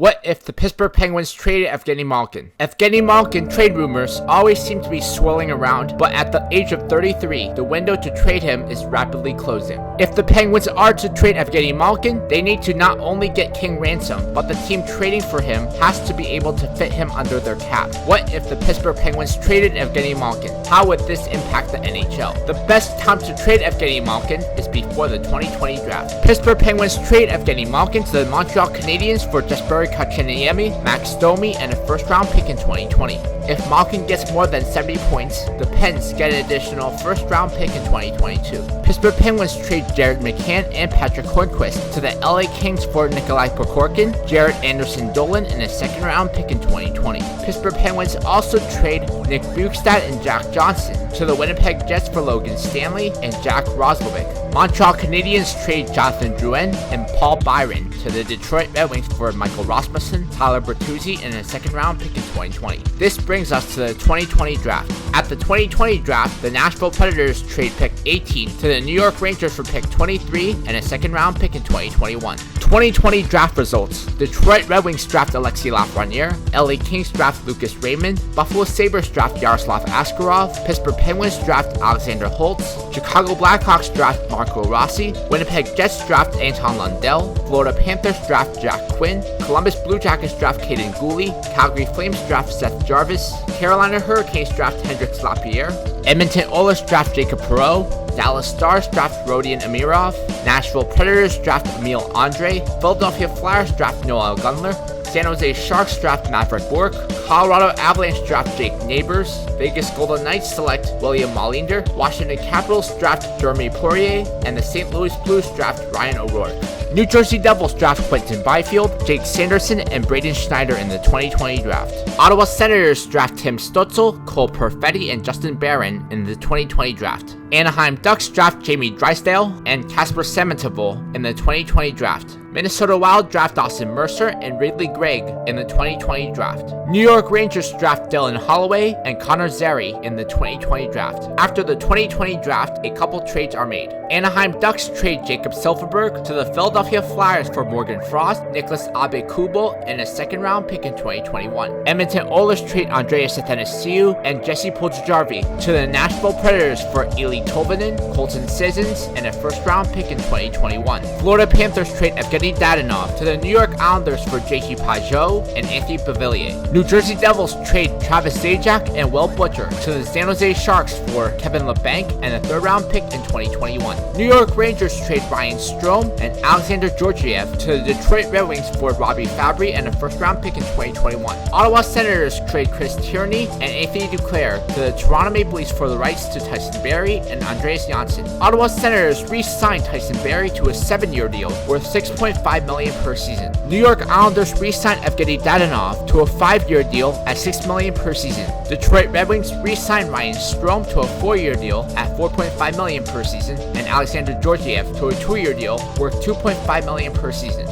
What if the Pittsburgh Penguins traded Evgeni Malkin? Evgeni Malkin trade rumors always seem to be swirling around, but at the age of 33, the window to trade him is rapidly closing. If the Penguins are to trade Evgeni Malkin, they need to not only get king ransom, but the team trading for him has to be able to fit him under their cap. What if the Pittsburgh Penguins traded Evgeni Malkin? How would this impact the NHL? The best time to trade Evgeni Malkin is before the 2020 draft. Pittsburgh Penguins trade Evgeni Malkin to the Montreal Canadiens for Jesperi Kotkaniemi, Max Domi, and a first-round pick in 2020. If Malkin gets more than 70 points, the Pens get an additional first-round pick in 2022. Pittsburgh Penguins trade Jared McCann and Patrick Hornquist to the LA Kings for Nikolai Prokhorkin, Jared Anderson-Dolan, and a second-round pick in 2020. Pittsburgh Penguins also trade Nick Bjugstad and Jack Johnson to the Winnipeg Jets for Logan Stanley and Jack Roslovic. Montreal Canadiens trade Jonathan Drouin and Paul Byron to the Detroit Red Wings for Michael Rasmussen, Tyler Bertuzzi, and a second-round pick in 2020. This brings us to the 2020 draft. At the 2020 draft, the Nashville Predators trade pick 18 to the New York Rangers for pick 23 and a second-round pick in 2021. 2020 draft results. Detroit Red Wings draft Alexei Lafreniere, LA Kings draft Lucas Raymond, Buffalo Sabres draft Yaroslav Askarov, Pittsburgh Penguins draft Alexander Holtz, Chicago Blackhawks draft Marco Rossi, Winnipeg Jets draft Anton Lundell, Florida Panthers draft Jack Quinn, Columbus Blue Jackets draft Caden Gooley, Calgary Flames draft Seth Jarvis, Carolina Hurricanes draft Hendrix Lapierre, Edmonton Oilers draft Jacob Perreault, Dallas Stars draft Rodion Amirov, Nashville Predators draft Emil Andre, Philadelphia Flyers draft Noel Gunler, San Jose Sharks draft Maverick Bourque, Colorado Avalanche draft Jake Neighbors, Vegas Golden Knights select William Mollinder, Washington Capitals draft Jeremy Poirier, and the St. Louis Blues draft Ryan O'Rourke. New Jersey Devils draft Quentin Byfield, Jake Sanderson, and Braden Schneider in the 2020 draft. Ottawa Senators draft Tim Stutzel, Cole Perfetti, and Justin Barron in the 2020 draft. Anaheim Ducks draft Jamie Drysdale and Casper Sementival in the 2020 draft. Minnesota Wild draft Austin Mercer and Ridley Gregg in the 2020 draft. New York Rangers draft Dylan Holloway and Connor Zary in the 2020 draft. After the 2020 draft, a couple trades are made. Anaheim Ducks trade Jacob Silfverberg to the Philadelphia Flyers for Morgan Frost, Nicholas Abe-Kubel, and a second-round pick in 2021. Edmonton Oilers trade Andreas Athanasiou and Jesse Puljujarvi to the Nashville Predators for Eli Tolvanen, Colton Sissons, and a first-round pick in 2021. Florida Panthers trade Evgeny Dadonov to the New York Islanders for J.G. Pajot and Anthony Beauvillier. New Jersey Devils trade Travis Zajac and Will Butcher to the San Jose Sharks for Kevin LeBanc and a third-round pick in 2021. New York Rangers trade Ryan Strome and Alexander Georgiev to the Detroit Red Wings for Robbie Fabry and a first-round pick in 2021. Ottawa Senators trade Chris Tierney and Anthony Duclair to the Toronto Maple Leafs for the rights to Tyson Barrie and Andreas Janssen. Ottawa Senators re-signed Tyson Barrie to a 7-year deal worth $6.5 million per season. New York Islanders re-signed Evgeny Dadonov to a 5-year deal at $6 million per season. Detroit Red Wings re-signed Ryan Strome to a 4-year deal at $4.5 million per season and Alexander Georgiev to a 2-year deal worth $2.5 million per season.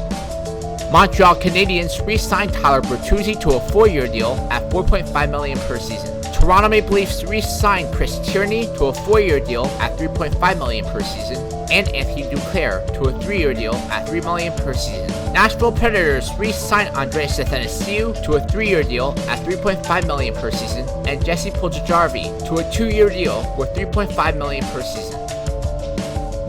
Montreal Canadiens re-signed Tyler Bertuzzi to a 4-year deal at $4.5 million per season. Toronto Maple Leafs re-signed Chris Tierney to a 4-year deal at $3.5 million per season, and Anthony Duclair to a 3-year deal at $3 million per season. Nashville Predators re-signed Andreas Athanasiou to a 3-year deal at $3.5 million per season, and Jesse Puljujarvi to a 2-year deal worth $3.5 million per season.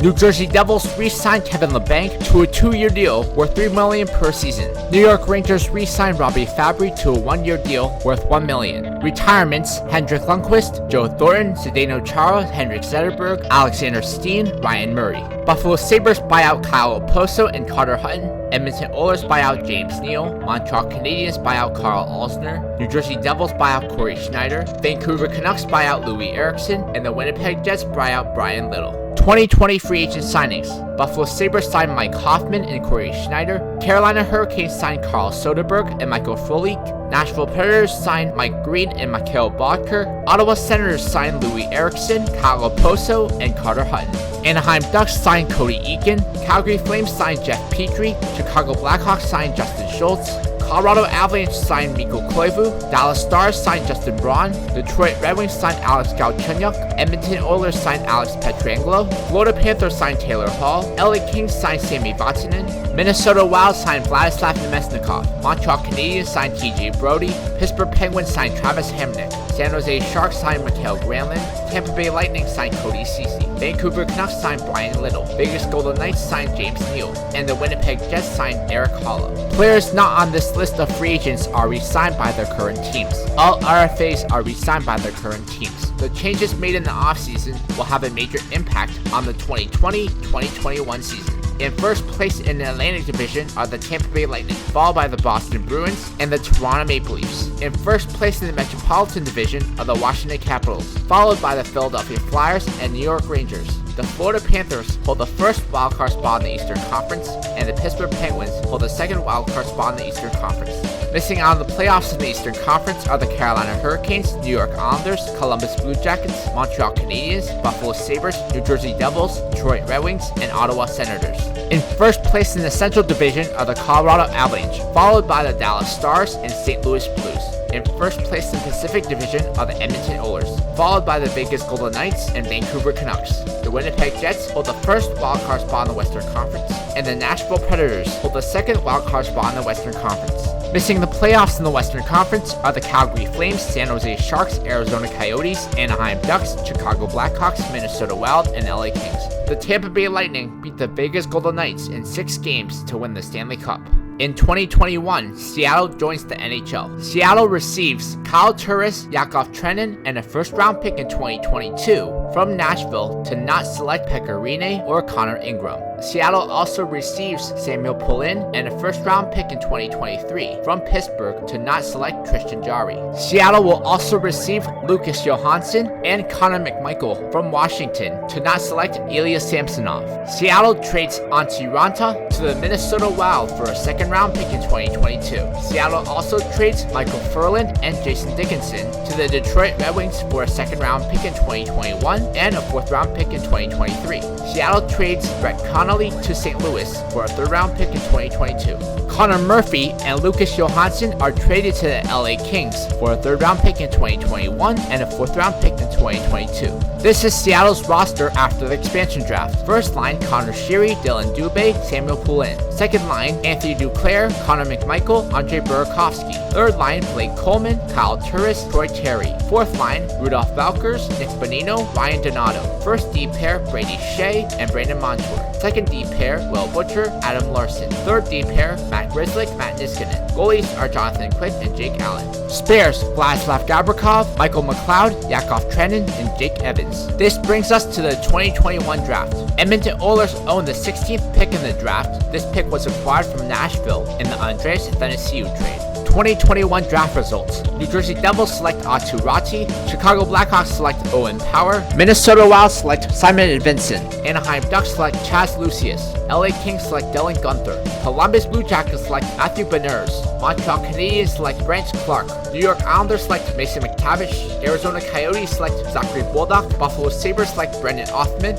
New Jersey Devils re-signed Kevin LeBanc to a 2-year deal worth $3 million per season. New York Rangers re-signed Robbie Fabry to a 1-year deal worth $1 million. Retirements: Hendrik Lundqvist, Joe Thornton, Zdeno Chara, Henrik Zetterberg, Alexander Steen, Ryan Murray. Buffalo Sabres buy out Kyle Oposo and Carter Hutton. Edmonton Oilers buy out James Neal. Montreal Canadiens buy out Carl Alsner. New Jersey Devils buy out Corey Schneider. Vancouver Canucks buy out Louis Eriksson. And the Winnipeg Jets buy out Brian Little. 2020 free agent signings. Buffalo Sabres signed Mike Hoffman and Corey Schneider. Carolina Hurricanes signed Carl Soderberg and Michael Frolik. Nashville Predators signed Mike Green and Mikhail Bodker. Ottawa Senators signed Louis Eriksson, Kyle Oposo, and Carter Hutton. Anaheim Ducks signed Cody Eakin. Calgary Flames signed Jeff Petrie. Chicago Blackhawks signed Justin Schultz. Colorado Avalanche signed Mikko Koivu, Dallas Stars signed Justin Braun, Detroit Red Wings signed Alex Galchenyuk, Edmonton Oilers signed Alex Pietrangelo, Florida Panthers signed Taylor Hall, LA Kings signed Sami Vatanen, Minnesota Wild signed Vladislav Namestnikov, Montreal Canadiens signed TJ Brody, Pittsburgh Penguins signed Travis Hamonic, San Jose Sharks signed Mikael Granlund, Tampa Bay Lightning signed Cody Ceci, Vancouver Canucks signed Brian Little, Vegas Golden Knights signed James Neal, and the Winnipeg Jets signed Eric Hollow. Players not on this list of free agents are re-signed by their current teams. All RFAs are re-signed by their current teams. The changes made in the offseason will have a major impact on the 2020-2021 season. In first place in the Atlantic Division are the Tampa Bay Lightning, followed by the Boston Bruins and the Toronto Maple Leafs. In first place in the Metropolitan Division are the Washington Capitals, followed by the Philadelphia Flyers and New York Rangers. The Florida Panthers hold the first wildcard spot in the Eastern Conference, and the Pittsburgh Penguins hold the second wildcard spot in the Eastern Conference. Missing out on the playoffs in the Eastern Conference are the Carolina Hurricanes, New York Islanders, Columbus Blue Jackets, Montreal Canadiens, Buffalo Sabres, New Jersey Devils, Detroit Red Wings, and Ottawa Senators. In first place in the Central Division are the Colorado Avalanche, followed by the Dallas Stars and St. Louis Blues. In first place in the Pacific Division are the Edmonton Oilers, followed by the Vegas Golden Knights and Vancouver Canucks. The Winnipeg Jets hold the first wildcard spot in the Western Conference, and the Nashville Predators hold the second wildcard spot in the Western Conference. Missing the playoffs in the Western Conference are the Calgary Flames, San Jose Sharks, Arizona Coyotes, Anaheim Ducks, Chicago Blackhawks, Minnesota Wild, and LA Kings. The Tampa Bay Lightning beat the Vegas Golden Knights in 6 games to win the Stanley Cup. In 2021, Seattle joins the NHL. Seattle receives Kyle Turris, Yakov Trenin, and a first-round pick in 2022 from Nashville to not select Pekka Rinne or Connor Ingram. Seattle also receives Samuel Poulin and a first-round pick in 2023 from Pittsburgh to not select Tristan Jarry. Seattle will also receive Lucas Johansson and Connor McMichael from Washington to not select Ilya Samsonov. Seattle trades Antti Ranta to the Minnesota Wild for a second-round pick in 2022. Seattle also trades Michael Furland and Jason Dickinson to the Detroit Red Wings for a second-round pick in 2021 and a fourth-round pick in 2023. Seattle trades Brett Connolly to St. Louis for a third-round pick in 2022. Connor Murphy and Lucas Johansson are traded to the LA Kings for a third-round pick in 2021 and a fourth-round pick in 2022. This is Seattle's roster after the expansion draft. First line, Connor Sheary, Dylan Dubé, Samuel Poulin. Second line, Anthony Duclair, Connor McMichael, Andre Burakovsky. Third line, Blake Coleman, Kyle Turris, Troy Terry. Fourth line, Rudolph Valkers, Nick Bonino, Ryan Donato. First D pair, Brady Shea and Brandon Montour. Second D pair, Will Butcher, Adam Larson. Third D pair, Matt Grzelcyk, Matt Niskanen. Goalies are Jonathan Quick and Jake Allen. Spares, Vladislav Gavrikov, Michael McLeod, Yakov Trenin, and Jake Evans. This brings us to the 2021 draft. Edmonton Oilers own the 16th pick in the draft. This pick was acquired from Nashville in the Andreas Athanasiou trade. 2021 draft results. New Jersey Devils select Aatu Ratti. Chicago Blackhawks select Owen Power. Minnesota Wild select Simon Vincent. Anaheim Ducks select Chaz Lucius. LA Kings select Dylan Gunther. Columbus Blue Jackets select Matthew Beniers. Montreal Canadiens select Branch Clark. New York Islanders select Mason McTavish. Arizona Coyotes select Zachary Bolduc. Buffalo Sabres select Brendan Othman.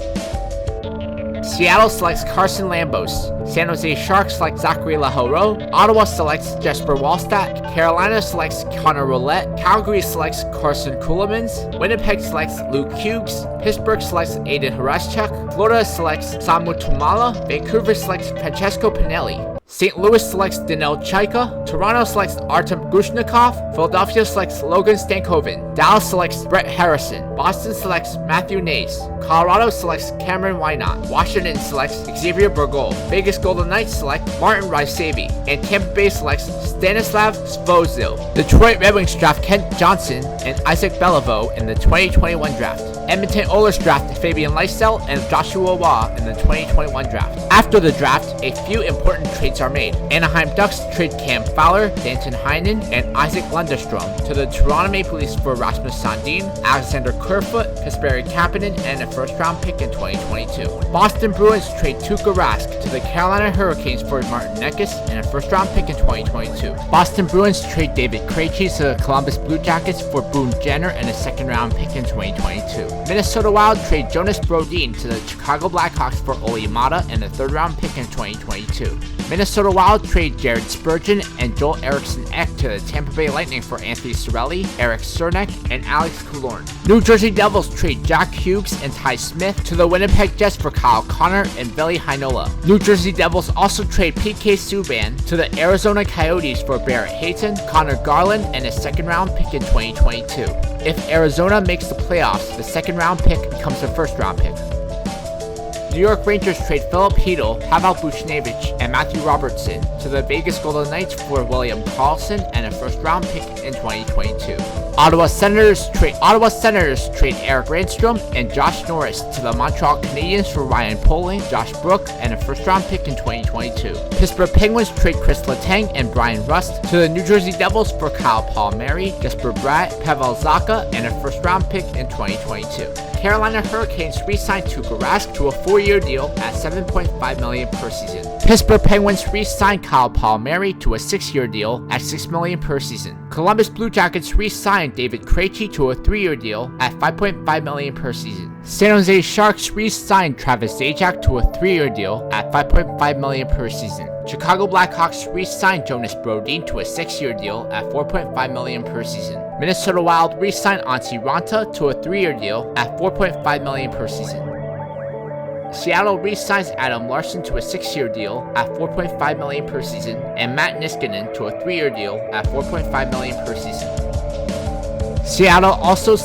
Seattle selects Carson Lambos. San Jose Sharks select Zachary Lahoreau. Ottawa selects Jesper Wallstedt. Carolina selects Connor Roulette. Calgary selects Carson Kulemans. Winnipeg selects Luke Hughes. Pittsburgh selects Aiden Haraschuk. Florida selects Samu Tumala. Vancouver selects Francesco Pinelli. St. Louis selects Danil Chaika. Toronto selects Artem Gushnikov. Philadelphia selects Logan Stankoven. Dallas selects Brett Harrison. Boston selects Matthew Nays. Colorado selects Cameron Wynot. Washington selects Xavier Bourgault. Vegas Golden Knights select Martin Rysavy. And Tampa Bay selects Stanislav Svozil. Detroit Red Wings draft Kent Johnson and Isaac Beliveau in the 2021 draft. Edmonton Oilers draft Fabian Lysell and Joshua Waugh in the 2021 draft. After the draft, a few important trades are made. Anaheim Ducks trade Cam Fowler, Danton Heinen, and Isaac Lundestrom to the Toronto Maple Leafs for Rasmus Sandin, Alexander Kerfoot, Kasperi Kapanen, and a first-round pick in 2022. Boston Bruins trade Tuukka Rask to the Carolina Hurricanes for Martin Necas and a first-round pick in 2022. Boston Bruins trade David Krejci to the Columbus Blue Jackets for Boone Jenner and a second-round pick in 2022. Minnesota Wild trade Jonas Brodin to the Chicago Blackhawks for Olli Maatta and a 3rd-round pick in 2022. Minnesota Wild trade Jared Spurgeon and Joel Eriksson Ek to the Tampa Bay Lightning for Anthony Cirelli, Eric Cernak, and Alex Killorn. New Jersey Devils trade Jack Hughes and Ty Smith to the Winnipeg Jets for Kyle Connor and Ville Heinola. New Jersey Devils also trade PK Subban to the Arizona Coyotes for Barrett Hayton, Connor Garland, and a 2nd-round pick in 2022. If Arizona makes the playoffs, the 2nd-round pick becomes a 1st-round pick. New York Rangers trade Philip Hedl, Pavel Buchnevich, and Matthew Robertson to the Vegas Golden Knights for William Karlsson and a 1st-round pick in 2022. Ottawa Senators trade Eric Randstrom and Josh Norris to the Montreal Canadiens for Ryan Poehling, Josh Brook, and a 1st-round pick in 2022. Pittsburgh Penguins trade Chris Letang and Brian Rust to the New Jersey Devils for Kyle Palmieri, Jesper Bratt, Pavel Zacha, and a 1st-round pick in 2022. Carolina Hurricanes re-signed Tuukka Rask to a 4-year deal at $7.5 million per season. Pittsburgh Penguins re-signed Kyle Palmieri to a 6-year deal at $6 million per season. Columbus Blue Jackets re-signed David Krejci to a 3-year deal at $5.5 million per season. San Jose Sharks re-signed Travis Zajac to a 3-year deal at $5.5 million per season. Chicago Blackhawks re-signed Jonas Brodin to a 6-year deal at $4.5 million per season. Minnesota Wild re-signed Antti Raanta to a 3-year deal at $4.5 million per season. Seattle re-signs Adam Larson to a 6-year deal at $4.5 million per season, and Matt Niskanen to a 3-year deal at $4.5 million per season. Seattle also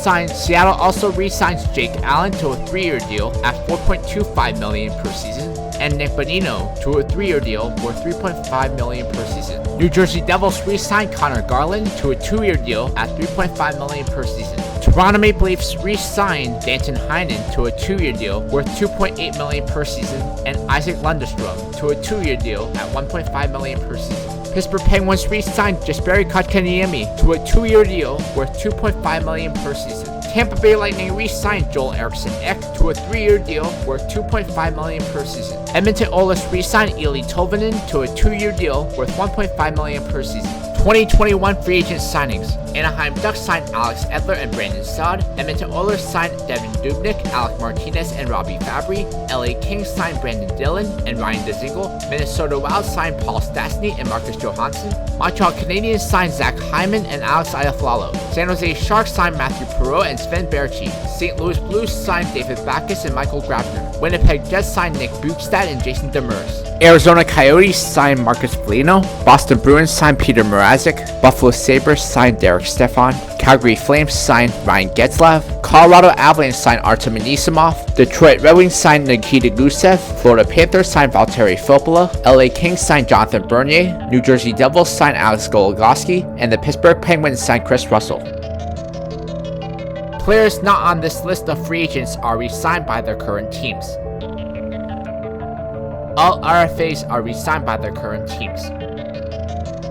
re-signs Jake Allen to a 3-year deal at $4.25 million per season, and Nick Bonino to a 3-year deal worth $3.5 million per season. New Jersey Devils re-signed Connor Garland to a 2-year deal at $3.5 million per season. Toronto Maple Leafs re-signed Danton Heinen to a 2-year deal worth $2.8 million per season, and Isaac Lundestrom to a 2-year deal at $1.5 million per season. Pittsburgh Penguins re-signed Jesperi Kotkaniemi to a 2-year deal worth $2.5 million per season. Tampa Bay Lightning re-signed Joel Eriksson Ek to a 3-year deal worth $2.5 million per season. Edmonton Oilers re-signed Eeli Tolvanen to a 2-year deal worth $1.5 million per season. 2021 free agent signings. Anaheim Ducks signed Alex Edler and Brandon Saad. Edmonton Oilers signed Devin Dubnyk, Alec Martinez, and Robbie Fabry. LA Kings signed Brandon Dillon and Ryan DeZingle. Minnesota Wild signed Paul Stastny and Marcus Johansson. Montreal Canadiens signed Zach Hyman and Alex Iafallo. San Jose Sharks signed Matthew Perreault and Sven Baertschi. St. Louis Blues signed David Backes and Michael Grabner. Winnipeg Jets signed Nick Bukestad and Jason Demers. Arizona Coyotes signed Marcus Foligno. Boston Bruins signed Peter Mrazek. Buffalo Sabres signed Derek Stefan. Calgary Flames signed Ryan Getzlav. Colorado Avalanche signed Artem Anisimov. Detroit Red Wings signed Nikita Gusev. Florida Panthers signed Valtteri Filppula. LA Kings signed Jonathan Bernier. New Jersey Devils signed Alex Goligoski. And the Pittsburgh Penguins signed Chris Russell. Players not on this list of free agents are re-signed by their current teams. All RFAs are re-signed by their current teams.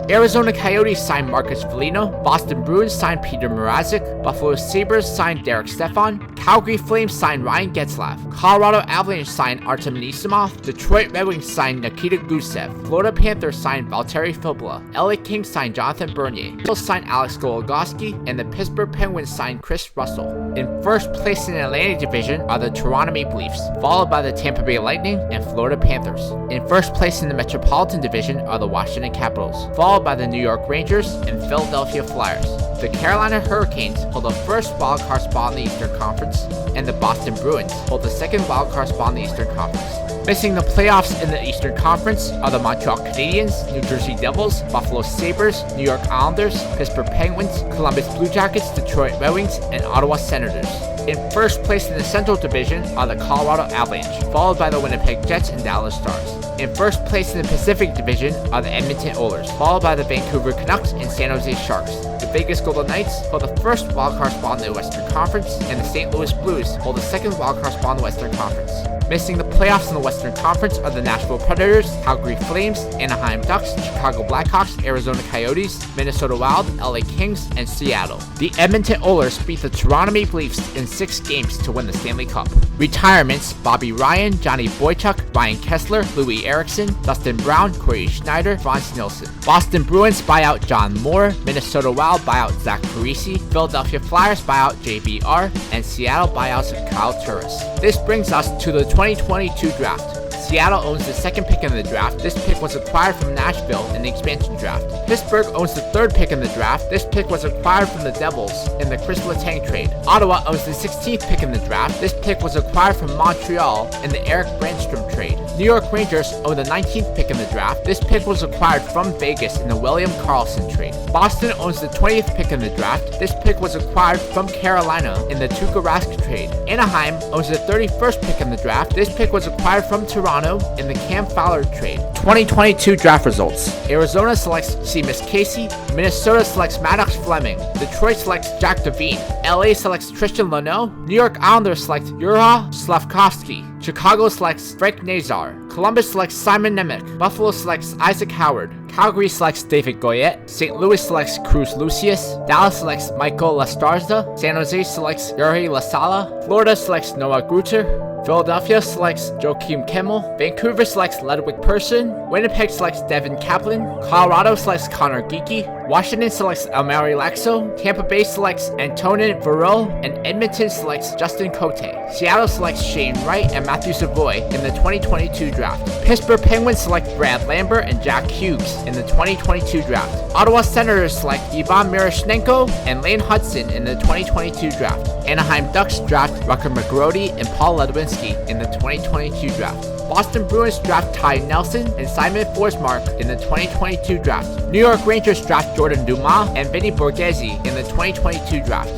Arizona Coyotes signed Marcus Foligno. Boston Bruins signed Peter Mrazek. Buffalo Sabres signed Derek Stefan. Calgary Flames signed Ryan Getzlav. Colorado Avalanche signed Artem Anisimov. Detroit Red Wings signed Nikita Gusev. Florida Panthers signed Valtteri Filppula. LA Kings signed Jonathan Bernier. Bills signed Alex Goligoski, and the Pittsburgh Penguins signed Chris Russell. In first place in the Atlantic Division are the Toronto Maple Leafs, followed by the Tampa Bay Lightning and Florida Panthers. In first place in the Metropolitan Division are the Washington Capitals, followed by the New York Rangers and Philadelphia Flyers. The Carolina Hurricanes hold the first wildcard spot in the Eastern Conference, and the Boston Bruins hold the second wildcard spot in the Eastern Conference. Missing the playoffs in the Eastern Conference are the Montreal Canadiens, New Jersey Devils, Buffalo Sabres, New York Islanders, Pittsburgh Penguins, Columbus Blue Jackets, Detroit Red Wings, and Ottawa Senators. In first place in the Central Division are the Colorado Avalanche, followed by the Winnipeg Jets and Dallas Stars. In first place in the Pacific Division are the Edmonton Oilers, followed by the Vancouver Canucks and San Jose Sharks. The Vegas Golden Knights hold the first wildcard spot in the Western Conference, and the St. Louis Blues hold the second wildcard spot in the Western Conference. Missing the playoffs in the Western Conference are the Nashville Predators, Calgary Flames, Anaheim Ducks, Chicago Blackhawks, Arizona Coyotes, Minnesota Wild, LA Kings, and Seattle. The Edmonton Oilers beat the Toronto Maple Leafs in 6 games to win the Stanley Cup. Retirements: Bobby Ryan, Johnny Boychuk, Ryan Kessler, Louis Eriksson, Dustin Brown, Corey Schneider, Franz Nielsen. Boston Bruins buyout John Moore, Minnesota Wild buyout Zach Parise, Philadelphia Flyers buyout JBR, and Seattle buyouts Kyle Turris. This brings us to the 2022 draft. Seattle owns the 2nd pick in the draft. This pick was acquired from Nashville in the expansion draft. Pittsburgh owns the 3rd pick in the draft. This pick was acquired from the Devils in the Chris Letang trade. Ottawa owns the 16th pick in the draft. This pick was acquired from Montreal in the Eric Brandstrom trade. New York Rangers own the 19th pick in the draft. This pick was acquired from Vegas in the William Karlsson trade. Boston owns the 20th pick in the draft. This pick was acquired from Carolina in the Tuukka Rask trade. Anaheim owns the 31st pick in the draft. This pick was acquired from Toronto in the Cam Fowler trade. 2022 draft results. Arizona selects Seamus Casey. Minnesota selects Maddox Fleming. Detroit selects Jack Devine. LA selects Tristan Luneau. New York Islanders select Juraj Slavkovsky. Chicago selects Frank Nazar. Columbus selects Simon Nemec. Buffalo selects Isaac Howard. Calgary selects David Goyette. St. Louis selects Cruz Lucius. Dallas selects Michael Lastarza. San Jose selects Yuri Lasala. Florida selects Noah Gruter. Philadelphia selects Joakim Kemmel. Vancouver selects Ludwig Persson. Winnipeg selects Devin Kaplan. Colorado selects Connor Geeky. Washington selects Elmari Laxo. Tampa Bay selects Antonin Varel. And Edmonton selects Justin Cote. Seattle selects Shane Wright and Matthew Savoy in the 2022 draft. Pittsburgh Penguins select Brad Lambert and Jack Hughes in the 2022 draft. Ottawa Senators select Ivan Miroshnichenko and Lane Hudson in the 2022 draft. Anaheim Ducks draft Rucker McGrody and Paul Ledwinski in the 2022 draft. Boston Bruins draft Ty Nelson and Simon Forsmark in the 2022 draft. New York Rangers draft Jordan Dumas and Vinny Borghese in the 2022 draft.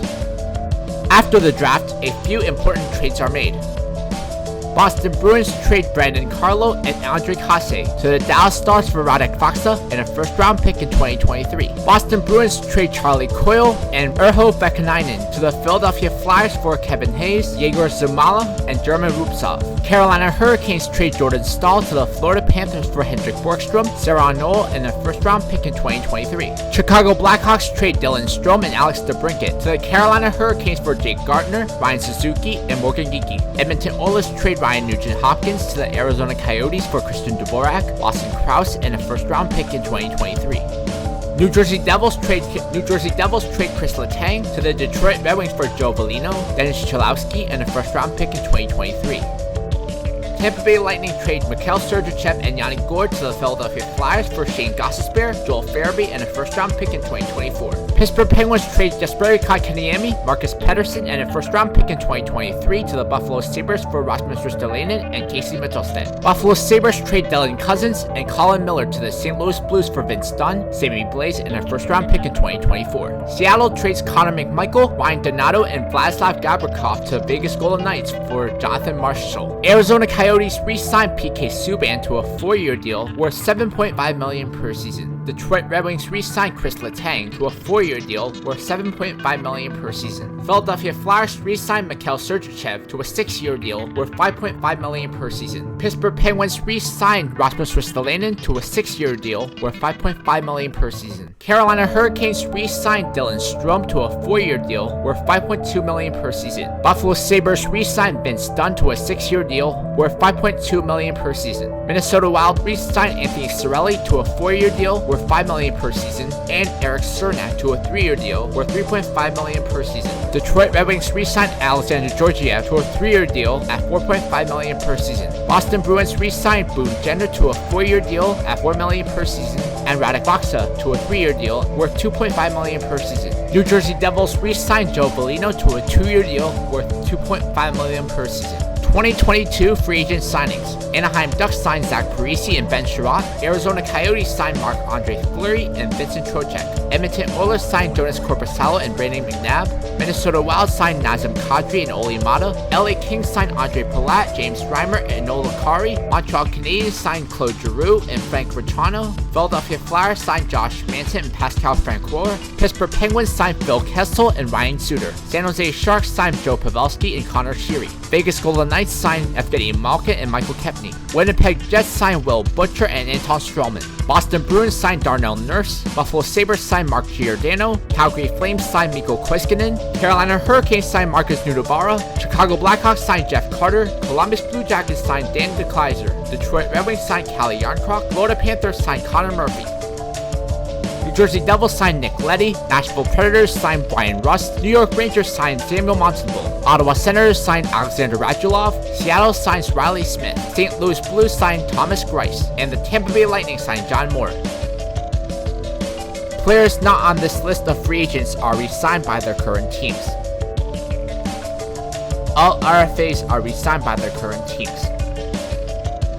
After the draft, a few important trades are made. Boston Bruins trade Brandon Carlo and Andre Kase to the Dallas Stars for Radek Faksa and a 1st-round pick in 2023. Boston Bruins trade Charlie Coyle and Urho Vekanainen to the Philadelphia Flyers for Kevin Hayes, Yegor Zamala, and German Rupsov. Carolina Hurricanes trade Jordan Stahl to the Florida Panthers for Hendrik Borgstrom, Sarah Noel, and a 1st-round pick in 2023. Chicago Blackhawks trade Dylan Strome and Alex DeBrincat to the Carolina Hurricanes for Jake Gardner, Ryan Suzuki, and Morgan Geekie. Edmonton Oilers trade Ryan Nugent-Hopkins to the Arizona Coyotes for Christian Dvorak, Lawson Krause, and a 1st-round pick in 2023. New Jersey Devils trade Chris Letang to the Detroit Red Wings for Joe Velino, Dennis Cholowski, and a 1st-round pick in 2023. Tampa Bay Lightning trade Mikhail Sergachev and Yanni Gourde to the Philadelphia Flyers for Shane Gostisbehere, Joel Farabee, and a 1st-round pick in 2024. Pittsburgh Penguins trade Jesperi Kotkaniemi, Marcus Pettersson, and a 1st-round pick in 2023 to the Buffalo Sabres for Rasmus Ristolainen and Casey Mittelstadt. Buffalo Sabres trade Dylan Cousins and Colin Miller to the St. Louis Blues for Vince Dunn, Sammy Blais, and a 1st-round pick in 2024. Seattle trades Connor McMichael, Ryan Donato, and Vladislav Gavrikov to Vegas Golden Knights for Jonathan Marshall. Arizona Coyotes re-signed PK Subban to a 4-year deal worth $7.5 million per season. Detroit Red Wings re-signed Chris Letang to a 4-year deal worth $7.5 million per season. Philadelphia Flyers re-signed Mikhail Sergachev to a 6-year deal worth $5.5 million per season. Pittsburgh Penguins re-signed Rasmus Ristolainen to a 6-year deal worth $5.5 million per season. Carolina Hurricanes re-signed Dylan Strome to a 4-year deal worth $5.2 million per season. Buffalo Sabres re-signed Vince Dunn to a 6-year deal worth $5.2 million per season. Minnesota Wild re-signed Anthony Cirelli to a 4-year deal worth $5 million per season, and Eric Cernak to a 3-year deal worth $3.5 million per season. Detroit Red Wings re-signed Alexander Georgiev to a 3-year deal at $4.5 million per season. Boston Bruins re-signed Boone Jenner to a 4-year deal at $4 million per season, and Radek Faksa to a 3-year deal worth $2.5 million per season. New Jersey Devils re-signed Joe Velino to a 2-year deal worth $2.5 million per season. 2022 free agent signings. Anaheim Ducks signed Zach Parise and Ben Sherratt. Arizona Coyotes signed Marc-Andre Fleury and Vincent Trocheck. Edmonton Oilers signed Jonas Corposalo and Brandon McNabb. Minnesota Wild signed Nazem Kadri and Oli Mata. LA Kings signed Andre Palat, James Reimer, and Nola Kari. Montreal Canadiens signed Claude Giroux and Frank Ricciano. Philadelphia Flyers signed Josh Manson and Pascal Francoeur. Pittsburgh Penguins signed Phil Kessel and Ryan Suter. San Jose Sharks signed Joe Pavelski and Connor Sheary. Vegas Golden Knights signed Evgeni Malkin and Michael Kepney. Winnipeg Jets signed Will Butcher and Anton Strowman. Boston Bruins signed Darnell Nurse. Buffalo Sabres signed Mark Giordano. Calgary Flames signed Mikko Koskinen. Carolina Hurricanes signed Marcus Nudobara. Chicago Blackhawks signed Jeff Carter. Columbus Blue Jackets signed Dan DeKeyser. Detroit Red Wings signed Calle Yarncroc. Florida Panthers signed Connor Murphy. New Jersey Devils signed Nick Leddy. Nashville Predators signed Brian Rust. New York Rangers signed Samuel Montembeault. Ottawa Senators signed Alexander Radulov. Seattle signs Riley Smith. St. Louis Blues signed Thomas Greiss. And the Tampa Bay Lightning signed John Moore. Players not on this list of free agents are re-signed by their current teams. All RFAs are re-signed by their current teams.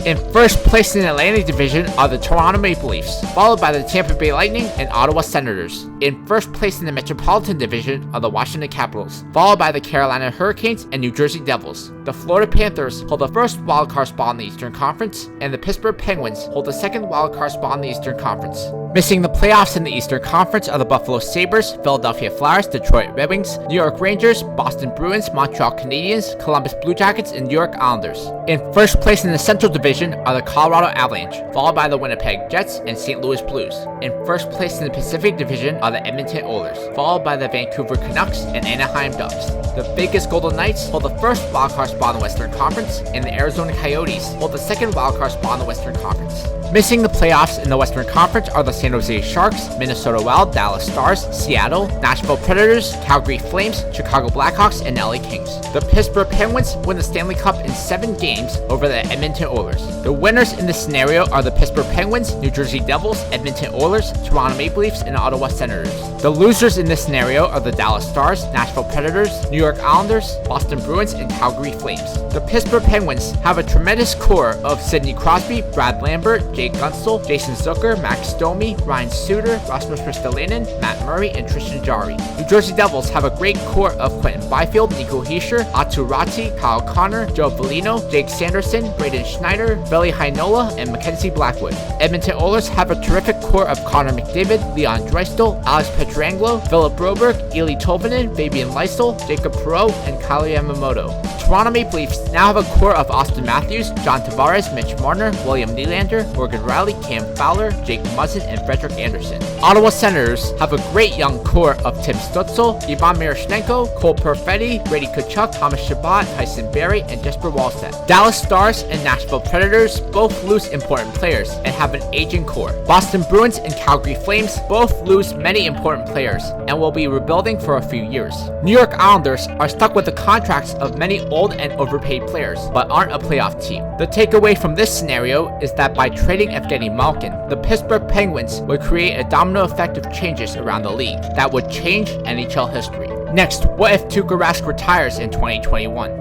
In first place in the Atlantic Division are the Toronto Maple Leafs, followed by the Tampa Bay Lightning and Ottawa Senators. In first place in the Metropolitan Division are the Washington Capitals, followed by the Carolina Hurricanes and New Jersey Devils. The Florida Panthers hold the first wildcard spot in the Eastern Conference, and the Pittsburgh Penguins hold the second wildcard spot in the Eastern Conference. Missing the playoffs in the Eastern Conference are the Buffalo Sabres, Philadelphia Flyers, Detroit Red Wings, New York Rangers, Boston Bruins, Montreal Canadiens, Columbus Blue Jackets, and New York Islanders. In first place in the Central Division are the Colorado Avalanche, followed by the Winnipeg Jets and St. Louis Blues. In first place in the Pacific Division are the Edmonton Oilers, followed by the Vancouver Canucks and Anaheim Ducks. The Vegas Golden Knights hold the first wildcard spot in the Western Conference, and the Arizona Coyotes hold the second wildcard spot in the Western Conference. Missing the playoffs in the Western Conference are the San Jose Sharks, Minnesota Wild, Dallas Stars, Seattle, Nashville Predators, Calgary Flames, Chicago Blackhawks, and LA Kings. The Pittsburgh Penguins win the Stanley Cup in 7 games over the Edmonton Oilers. The winners in this scenario are the Pittsburgh Penguins, New Jersey Devils, Edmonton Oilers, Toronto Maple Leafs, and Ottawa Senators. The losers in this scenario are the Dallas Stars, Nashville Predators, New York Islanders, Boston Bruins, and Calgary Flames. The Pittsburgh Penguins have a tremendous core of Sidney Crosby, Brad Lambert, Jake Gunsel, Jason Zucker, Max Domi, Ryan Suter, Rasmus Ristolainen, Matt Murray, and Tristan Jarry. New Jersey Devils have a great core of Quentin Byfield, Nico Hischier, Atu Ratti, Kyle Connor, Joe Bellino, Jake Sanderson, Braden Schneider, Veli Heinola, and Mackenzie Blackwood. Edmonton Oilers have a terrific core of Connor McDavid, Leon Draisaitl, Alex Pietrangelo, Philip Broberg, Eli Tolvanen, Fabian Lysell, Jacob Perreault, and Kyle Yamamoto. Toronto Maple Leafs now have a core of Austin Matthews, John Tavares, Mitch Marner, William Nylander, Morgan Riley, Cam Fowler, Jake Muzzin, and Frederick Anderson. Ottawa Senators have a great young core of Tim Stützle, Ivan Miroshnichenko, Cole Perfetti, Brady Tkachuk, Thomas Chabot, Tyson Barrie, and Jesper Wallstedt. Dallas Stars and Nashville Predators both lose important players and have an aging core. Boston Bruins and Calgary Flames both lose many important players and will be rebuilding for a few years. New York Islanders are stuck with the contracts of many old and overpaid players, but aren't a playoff team. The takeaway from this scenario is that by trading Evgeni Malkin, the Pittsburgh Penguins would create a domino effect of changes around the league that would change NHL history. Next, what if Tuukka Rask retires in 2021?